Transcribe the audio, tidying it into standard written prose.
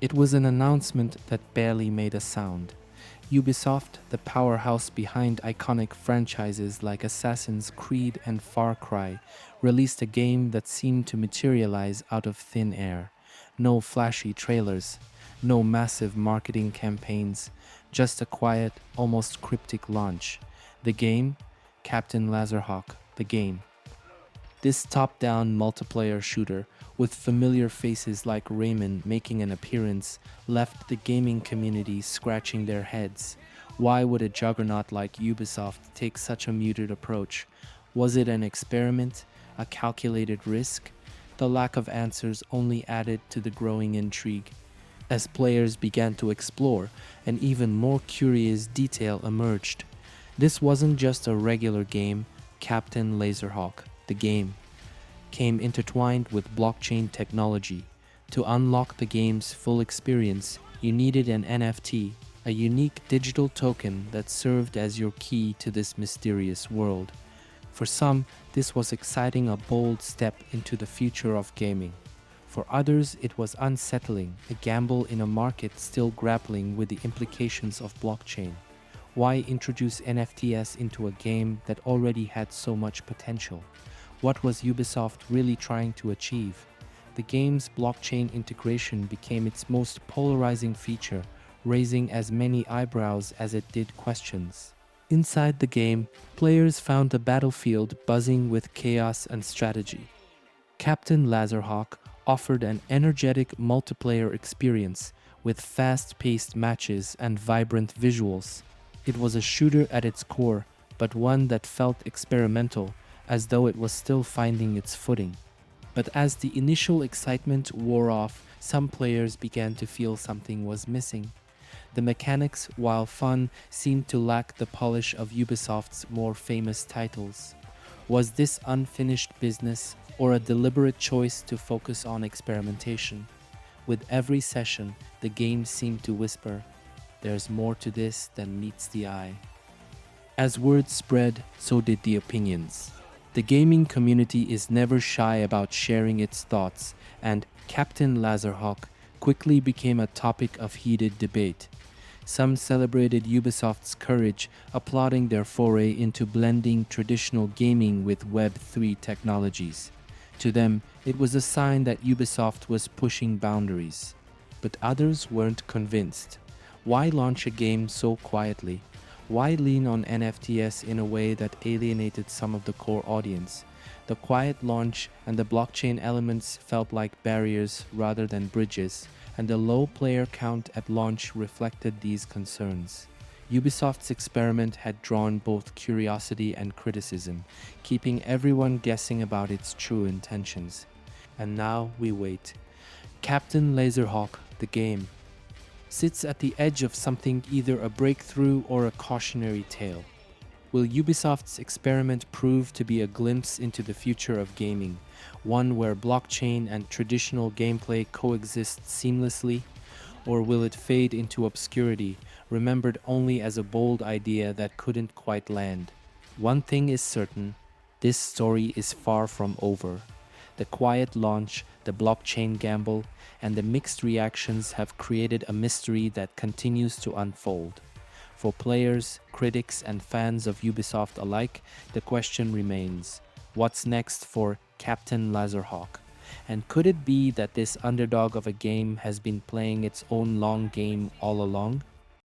It was an announcement that barely made a sound. Ubisoft, the powerhouse behind iconic franchises like Assassin's Creed and Far Cry, released a game that seemed to materialize out of thin air. No flashy trailers, no massive marketing campaigns, just a quiet, almost cryptic launch. The game? Captain Laserhawk, the game. This top-down multiplayer shooter, with familiar faces like Rayman making an appearance, left the gaming community scratching their heads. Why would a juggernaut like Ubisoft take such a muted approach? Was it an experiment? A calculated risk? The lack of answers only added to the growing intrigue. As players began to explore, an even more curious detail emerged. This wasn't just a regular game. Captain Laserhawk, the game, came intertwined with blockchain technology. To unlock the game's full experience, you needed an NFT, a unique digital token that served as your key to this mysterious world. For some, this was exciting, a bold step into the future of gaming. For others, it was unsettling, a gamble in a market still grappling with the implications of blockchain. Why introduce NFTs into a game that already had so much potential? What was Ubisoft really trying to achieve? The game's blockchain integration became its most polarizing feature, raising as many eyebrows as it did questions. Inside the game, players found the battlefield buzzing with chaos and strategy. Captain Laserhawk offered an energetic multiplayer experience with fast-paced matches and vibrant visuals. It was a shooter at its core, but one that felt experimental, as though it was still finding its footing. But as the initial excitement wore off, some players began to feel something was missing. The mechanics, while fun, seemed to lack the polish of Ubisoft's more famous titles. Was this unfinished business, or a deliberate choice to focus on experimentation? With every session, the game seemed to whisper, "There's more to this than meets the eye." As word spread, so did the opinions. The gaming community is never shy about sharing its thoughts, and Captain Laserhawk quickly became a topic of heated debate. Some celebrated Ubisoft's courage, applauding their foray into blending traditional gaming with Web3 technologies. To them, it was a sign that Ubisoft was pushing boundaries. But others weren't convinced. Why launch a game so quietly? Why lean on NFTs in a way that alienated some of the core audience? The quiet launch and the blockchain elements felt like barriers rather than bridges, and the low player count at launch reflected these concerns. Ubisoft's experiment had drawn both curiosity and criticism, keeping everyone guessing about its true intentions. And now we wait. Captain Laserhawk, the game, sits at the edge of something, either a breakthrough or a cautionary tale. Will Ubisoft's experiment prove to be a glimpse into the future of gaming, one where blockchain and traditional gameplay coexist seamlessly? Or will it fade into obscurity, remembered only as a bold idea that couldn't quite land? One thing is certain, this story is far from over. The quiet launch, the blockchain gamble, and the mixed reactions have created a mystery that continues to unfold. For players, critics, and fans of Ubisoft alike, the question remains, what's next for Captain Laserhawk? And could it be that this underdog of a game has been playing its own long game all along?